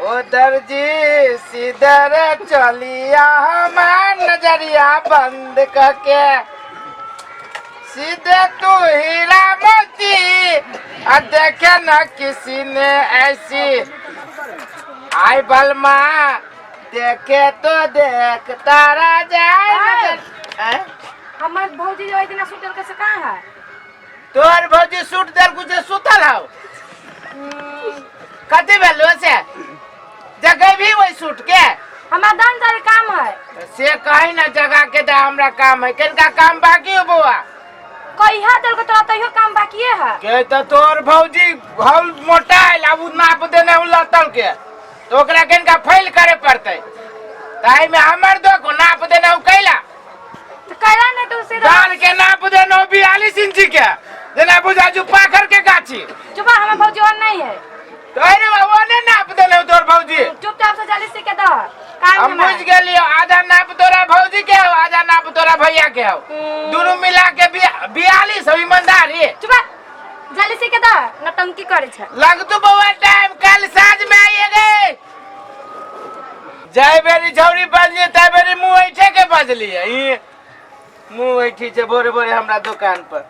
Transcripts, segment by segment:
ओ दर्जी सीधर चलिया हमार नजरिया बंद करके सीधे तू हीरा मोती देखे न किसी ने ऐसी आई बलमा देखे तो देख तारा जाए। हमार भौजी जो इतना सुतल कैसे कहाँ है? तोर भौजी सूट दर कुछ सुतल हो कथी भेलो से जगह भी वही सूट के हमारा दानदारी काम है से कहीं ना जगह के दा हमरा काम है किनका काम बाकी हो बुआ कहिया दिल को तो तइयो काम बाकी है के तो तोर भौजी हल मोटा है अब नाप देने लतल के तो ओकरा किनका फेल करे पड़ते ताई में हमर दो को नाप देने उ कैला तो कैला ने तू सीधा दान के नाप देने 42 इंच के जना बुझा जो पाखर के गाछी चुपा हमार भौजी और नहीं है तो अरे वो ने नाप देले तोर भौजी चुपचाप से जल्दी से के दो काम हम बुझ गेलियो आधा नाप तोरा भौजी के हो आधा नाप तोरा भैया के हो दोनों मिला के 42 हो ईमानदारी चुपा जल्दी से के दो नटंकी करे छ लगतु बउआ टाइम कल साँझ में आइए गे जाय बेरी झौरी बजलिए तय बेरी मुंह ऐठे के बजलिए ई मुंह ऐठी छे भोरे भोरे हमरा दुकान पर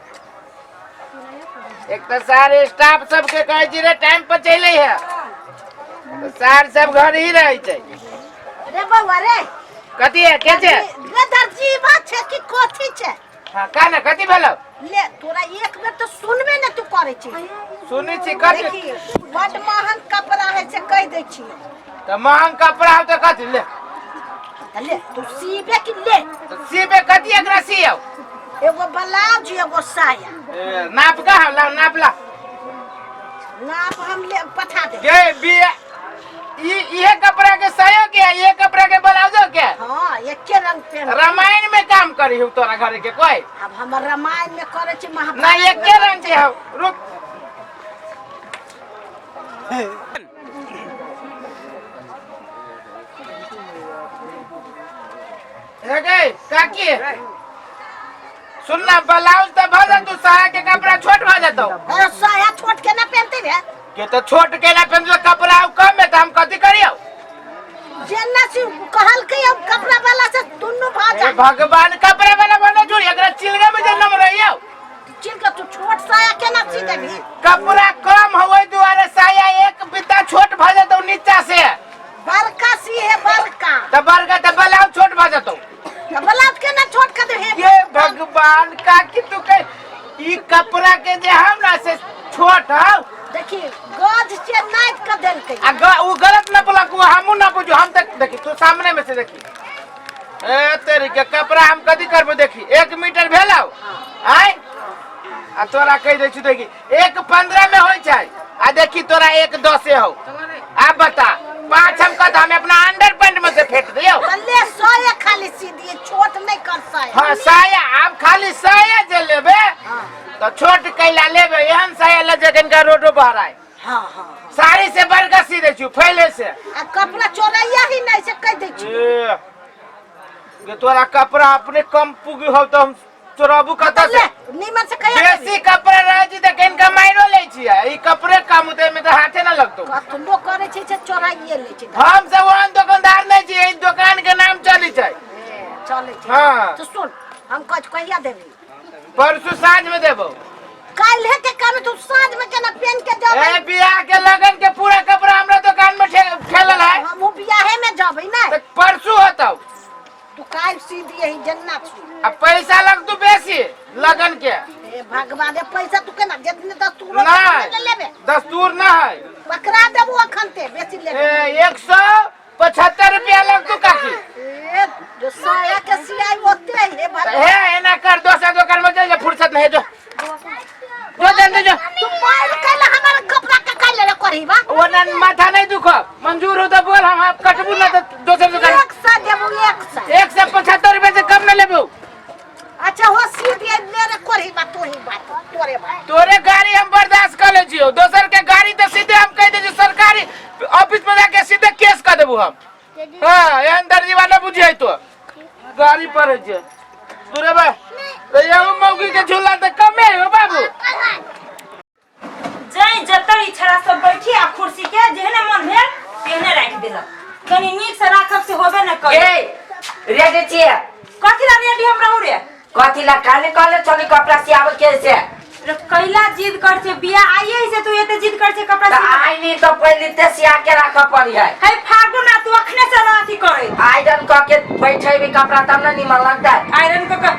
एक तो सारे स्टाफ सब के कहे जी रे टाइम पर चले है तो सार सब घर ही रहे छे रे बउआ रे कथी है के छे रे दर्जी बात छे कि कथी छे हां का ना कथी भेलो ले तोरा एक बेर तो सुनबे न तू करे छी सुनी छी कथी देखी बड महंग कपड़ा है से कह दे छी तो महंग कपड़ा हो तो कथी ले ले तू सीबे कि ले तो सीबे कथी एकरा सीओ एगो ब्लाउज एगो साया नाप का ला नाप ला नाप हम ले पठा दे के बिया ये कपड़ा के साया के ये कपड़ा के ब्लाउज के हां एके रंग पे रामायण में काम करी हूं तोरा घर के कोई अब हम रामायण में करे छी महाभारत ना एके रंग के हो रुक हे गई काकी सुनना ब्लाउज तो भजा तू साया के कपड़ा छोट भ जातो अरे साया छोट के ना पहनते रे के तो छोट के ना पहन कपड़ा कम है तो हम कथी करियो जेना से कहल के अब कपड़ा वाला से दुनु भाजा भगवान कपड़ा वाला बने जोड़ी एकरा चिलगा में जन्म रहियो चिलका तू छोट साया केना सी देबी कपड़ा कम होवे दुआरे साया एक बिता छोट भ जातो नीचा से बड़का सी है बड़का तो बरगा तो ब्लाउज छोट भ जातो ब्लाउज के ना छोट कर दे ये भगवान का कि तू के ई कपड़ा के जे हमरा से छोट हो देखी गज से नाप के देल के वो गलत न बोला को हमू न बुझो हम तक देखी तू सामने में से देखी ए तेरी के कपड़ा हम कदी करबो देखी 1 मीटर भेलौ आय आ तोरा कह दे छी देखी 1.15 में होय छै आ देखी तोरा 1.10 हो अब बता 5 हम कद हम अपना अंडर पैंट में से फेंक दियो ले साया खाली सी दिए छोट नहीं कर साया हां साया आप खाली साया जे लेबे तो छोट कैला लेबे एहन साया ले जगन का रोडो बाहर आए हां हां साड़ी से बरगा सी दे छु फैले से आ कपड़ा चोरैया ही नहीं से कह दे छु ये तोरा कपड़ा अपने कम पुगी हो तो हम चोराबू कता से नीमन से कह बेसी कपड़ा रह जी त केन का माइरो ले छी ई कपड़े काम उते में तो हाथे ना लगतो कतनो करे छै से चोराइए ले छै हम सब वहां दुकानदार नहीं छी ई दुकान के नाम चली छै चले छै हां तो सुन हम कह कहिया देबी परसों साँझ में देबो काल है के काम तू साँझ में केना पहन के जाबे ए बियाह के लगन के पूरा कपड़ा हमरा दुकान में ठेलल है हम बियाहे में जाबे ना तो परसों होतौ तू काल सी दिए ही जन्नत छु अब पैसा लग तू बेसी लगन के ए भगवान पैसा तू केना जितने दस्तूर नहीं लेबे दस्तूर ना है पकड़ा देबो अखन ते बेसी लेबे 175 रुपया लग तू काकी ए जो साया के सियाई ओते है हे एना कर दोसर दुकान में चल जा फुर्सत नहीं जो जल्दी जो तू मार कैला हमारा कपड़ा के काल ले करही बा ओना माथा नहीं दुखो मंजूर हो तो बोल हम आप कटबू ना तो दोसर दुकान 100 देबो 100 175 रुपया से कम न लेबू अच्छा हो सीधे मेरे करही बा तोही बात तोरे बा तोरे गाड़ी हम बर्दाश्त कर ले जियो दोसर के गाड़ी तो सीधे हम कह दे जो सरकारी ऑफिस में जाके सीधे केस कर देबू हम हां ये अंदर जीवाना बुझिए तो गाड़ी पर है जे तोरे बा तो ये मौगी के झूला तो कमे हो बाबू जय जतरी छड़ा सब बैठी आ कुर्सी के जेहने मन भेल तेहने राख तनी नीक से राखब से होबे न कर ए रेडी छिए कथी ला रेडी हम रहू रे कथी ला काले काले चली कपड़ा सियाब के से रे कैला जिद कर छे बिया आइए से तू एते जिद कर छे कपड़ा त आई नहीं तो पहले ते सिया के रख पड़ी है फागु ना तू अखने से अथी करे आयरन क के बैठे भी कपड़ा तब न निमन लगता है आयरन को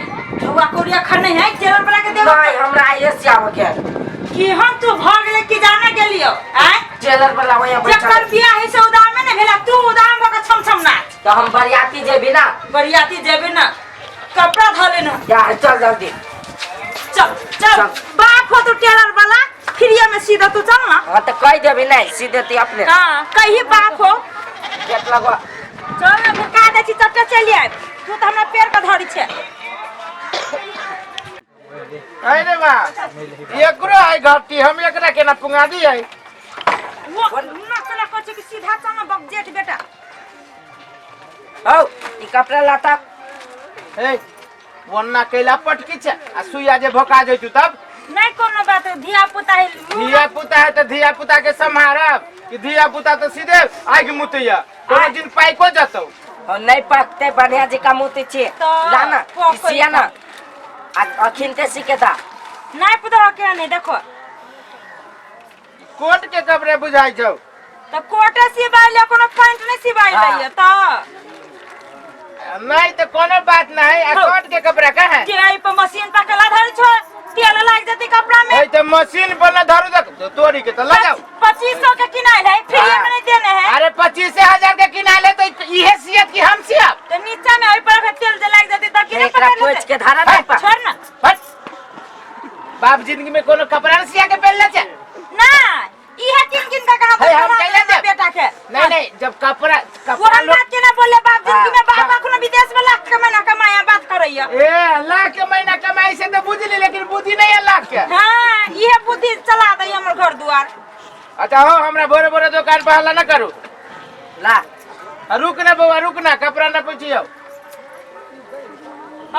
धुआ कोरिया खने है टेलर वाला के देबो नहीं हमरा आइए सियाब के कि हम तू भाग ले के जाने के लिए आय टेलर वाला वही बैठा जकर बिया है से उदाम में न भेला तू उदाम को छम छम नाच तो हम बरियाती जेबी ना बरियाती जेबे ना कपड़ा धले ना यार चल जल्दी चल चल बाप हो तू टेलर वाला फ्रीया में सीधा तू चल ना हां तो कह देबी नहीं सीधे ती अपने हां कहीं बाप हो गेट लगवा चल ना फिर का देची चट्टा चली आए तू तो हमरा पैर का धरी छे अरे वाह एकरो आई घाटी हम एकरा केना पुंगा दी आई वो ना चला कोचे कि सीधा चल ना बक जेठ बेटा औ ई कपड़ा लाता ए वन्ना कैला पटकी छे आ सुइया जे भोका जइतू तब नहीं कोनो बात धिया पुता है धिया पुता है तो धिया पुता के संभारब कि धिया पुता तो सीधे आग मुतैया कोनो दिन पाइको जतौ और नहीं पकते बढ़िया जी का मुती छे तो लाना पकई सिया ना अखिल ते सीखेता नहीं पुता के नहीं देखो कोट के कपड़े बुझाई जाओ तो कोटे सिबाई ले कोनो पैंट नहीं सिबाई ले तो नहीं तो कोनो बात नहीं आ कोट के कपड़ा का है जे आई पे मशीन पर कला धर छो तेल लाग जती कपड़ा में ए तो मशीन पर ना धरू तक तो तोड़ी के तो लगाओ 2500 के किनाइल है फ्री में नहीं देने हैं अरे 25,000 के किनाले तो इहे सियत की हम सियब तो नीचे में ओइ पर तेल जे लाग जती त किने एकरा पोछ के धारा दे पा छोड़ ना हट बाप जिंदगी में कोनो कपड़ा न सिया के पहनले छे ना इहे किन का कहां है, हम कैले देब? बेटा के नहीं जब कपड़ा वो हम बात के ना बोले बाप जिंदगी में बाप अखनो विदेश में लाख कमाना कमाया बात करैया ए लाख के महीना कमाई से तो बुझ ली लेकिन बुद्धि नहीं है लाख के हां इहे बुद्धि चला दई हमर घर दुआर अच्छा हो हमरा बोरे बोरे दुकान पर हल्ला न करू ला रुक ना बउआ रुक ना कपड़ा न पूछियो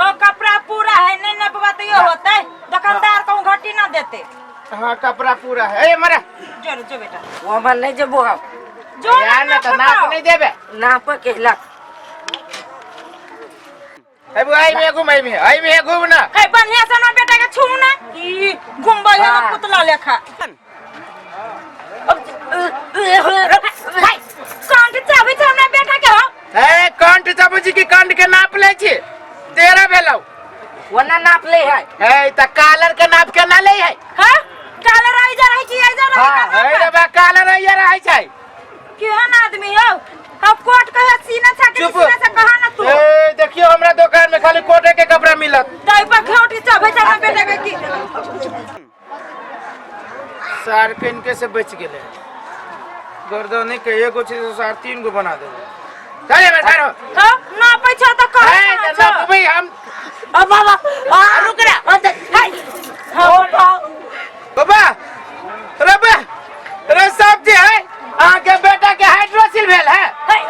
ओ कपड़ा पूरा है नहीं ना बाबा तो ये होता है दुकानदार को घटी ना देते हाँ कपड़ा पूरा है ए मरा जो बेटा वो मन नहीं जबो हम जो यार ना तो नाप नहीं देबे नाप के ला ए बुआ आई में घूम ना है बढ़िया से ना बेटा के छू ना ई घुमबा है ना पुतला लेखा कांट चाबी छ ना बेटा के हो ए कंठ चाबूजी की कंठ के नाप ले छी 13 भेलौ वना नाप ले है ए त कालर के नाप के ना ले है हां काले रही जा रही छी आई जा रही ए रे बा कालर आइया रहै छै केहन आदमी हो अब कोट कहे सीना छाके सीना से कहा ना तू ए देखियो हमरा दुकान में खाली कोटे के कपड़ा मिलत तई पर खेौटी चाबे छ ना बेटा के की सार के से बच गेले गर्दन के एगो चीज से सार 3 गो बना देबे चले मैं करो हां ना पैसा तो कह ए ना भाई हम अब बाबा रुक रे हाय बाबा रे सब जे है आगे बेटा के हाइड्रोसिल भेल है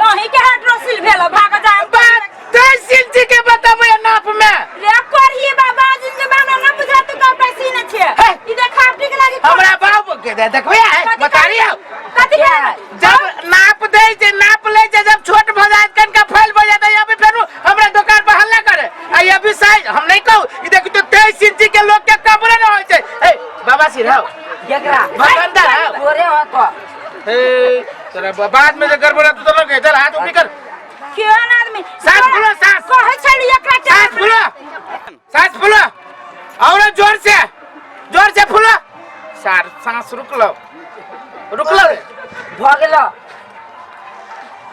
ओही के हाइड्रोसिल भेल भाग जाए बात तहसील जी के बताबे नाप में रे करिए बाबा जिंदगी में ना बुझा तू का पैसी न छे ई देखा ठीक लागे हमरा बाबू के देखबे है बतारियो कथि जब नाप दे जे नाप ले जे जब छोट भ जात कन का फैल भ जात अभी फेरू हमरा दुकान पर हल्ला करे आ अभी साइज हम नहीं कहू ई देख तो 23 इंच के लोग के कपड़े न होय छै ए बाबा सिरहाओ एकरा भगंदा तोरे हो तो ए तेरा बाद में जे गड़बड़ा तू तो लगे चल हाथ ऊपर कर केहन आदमी सांस फूलो सांस कहै छली एकरा सांस फूलो और जोर से फूलो सार सांस रुक लो भ गेलो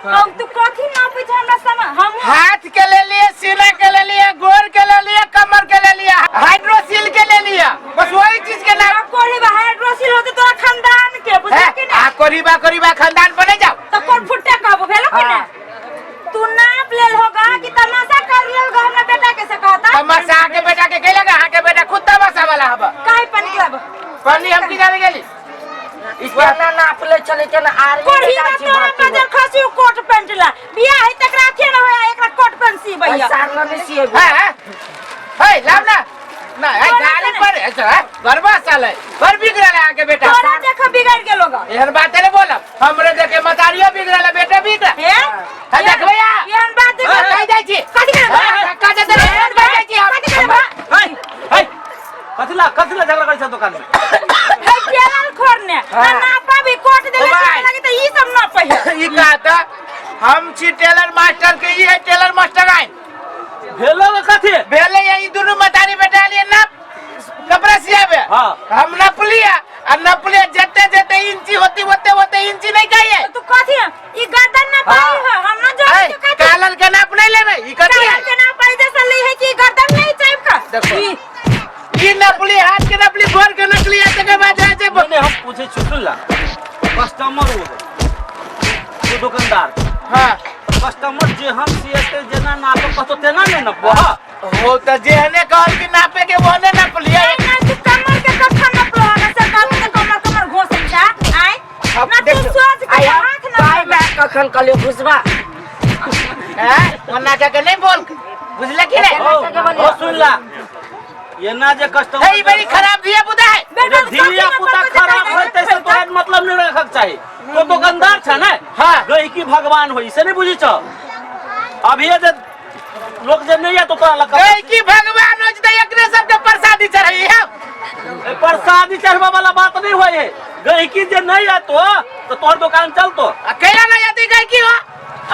हम तू कथि ना पूछ हमरा सम हम हाथ के ले लिए सीना के ले लिए गोर के ले लिए कमर के ले लिया हाइड्रोसिल के ले लिया बस वही चीज के नाम कोरी हाइड्रोसिल होते तोरा खानदान के बुझा कि आ कोरीबा खानदान पर नहीं जाओ तो कोन फुट्टा कहबो भेलो कि ना तू नाप लेल होगा कि तमाशा कर लेल होगा हमरा बेटा के से कहता तमाशा के बेटा के कहलेगा हां के बेटा खुद तमाशा वाला हबा काहे पन लब पन्नी हम की जाने गेली इसना नाप ले चले के ना आर कोरी ना तोरा कजर खसी कोट पैंट ला बियाह है तकरा के ना होया एकरा कोट पैंट सी भैया सारना में सी है लाव ना है गाली पर अच्छा गरबा साल है पर बिगड़ल है आके बेटा तोरा देख बिगड़ गेल होगा एहन बात नहीं बोला हमरे देखे मतारियो बिगड़ल बेटा बिगड़ हे ई कहता हम छी टेलर मास्टर के, ई है टेलर मास्टर आइन भेलो का कथी भेले ये दोनों मतारी बेटा लिए ना कपड़ा सियाबे। हाँ। हम नप लिया और नप लिया जते जते इंची होती होते इंची नहीं कहिए तू कथी ई गर्दन ना पाई हो हम ना जो ऐ, कालर के नाप नहीं लेबे ई कथी है के ना पाई जैसे ले है कि गर्दन नहीं चाप का देखो ई नपली हाथ के नपली भर के नकली है तके बाद है जे मैंने हम पूछे छुटला कस्टमर हो तो दुकानदार हां कस्टमर जे हम सीएसते जना नाप कतो तेना ने नपो हो त जेहने कहल कि नापे के ओने नप लिया ना तू कमर के कखन न प्रोगा से कमर घोस जा आय अब ना तू देखो, सोच के हाथ ना भाई मैं कखन कलियो घुसबा हैं ओना के नहीं बोल बुझले कि रे ओ सुनला ये ना जे कस्टमर हे ई बड़ी खराब दिया बुदा है बेटा धिया पुता खराब होय तैसे तोरा मतलब नहीं रखक चाहिए तो दुकानदार छ ना हाँ। गई की भगवान होई से नहीं बुझी छ अभी ये जे लोग जे नहीं है तो तोरा लग ए की भगवान हो जते एकरे सब के प्रसादी चढ़ाई है प्रसादी चढ़वा वाला बात नहीं होय है गई की जे नहीं है तो तोर दुकान चल तो अकेला नहीं आती गई की हो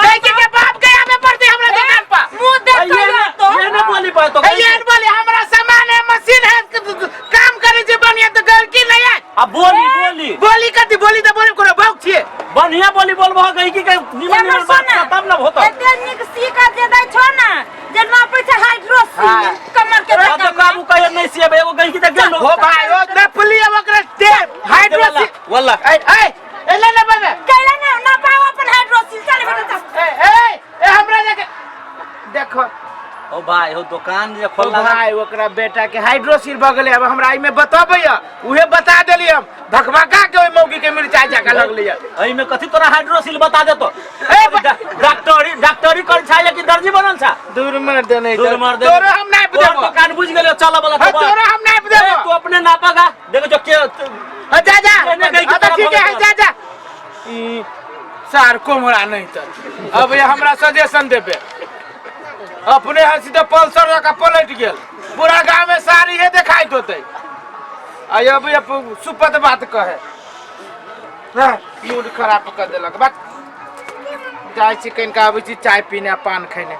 गई की के बाप गया में पड़ती हमरा दुकान पर मुंह देख ये तो ये नहीं बोली पाए तो ये बोली हमरा सामान है मशीन है काम करे जे बढ़िया तो गई की नहीं है अब बोली बोली कथी बोली तो बोली कोनो भौक छिए बढ़िया बोली बोलबो गई की निमन निमन बात का तब ना होता एते निक सीका दे दै छो ना जे ना पैसा हाइड्रोसिल हाँ। कमर के तो दाम काबू कहे नहीं सीए एगो गई की देख गेल हो भाई ओ नपली ओकरे दे हाइड्रोसिल वल्ला ए ए एले ले बाबे कैला ना पाओ अपन हाइड्रोसिल चल बेटा ए हमरा जाके देखो ओ भाई हो दुकान जे ओ खोलना भाई ओकरा बेटा के हाइड्रोसिल भ गेलै अब हमरा ई में बताबै उहे बता देली हम भकभका के ओइ मौगी के मिर्चाई जाके लगली एई में कथी तोरा हाइड्रोसिल बता दे तो ए डॉक्टरी कर छाय कि दर्जी बनल छा दूर मार दे नहीं दूर मार दे तोरो हम नहीं तोर देबो दुकान बुझ गेले चला वाला हां तोरो हम नहीं तू देबो अपने नापागा देखो जो के जा जा मैंने गई की अब ठीक है तरफ जा जा ई सार कोमरा नहीं त अब ये हमरा सजेशन देबे अपने हंसी तो पल्सर का पलट गेल पूरा गांव में सारी है दिखाई देते आ अब सुपत बात कहे मूड खराब कर देलक बात जाय छी कनिका आबै छी चाय पीने पान खैने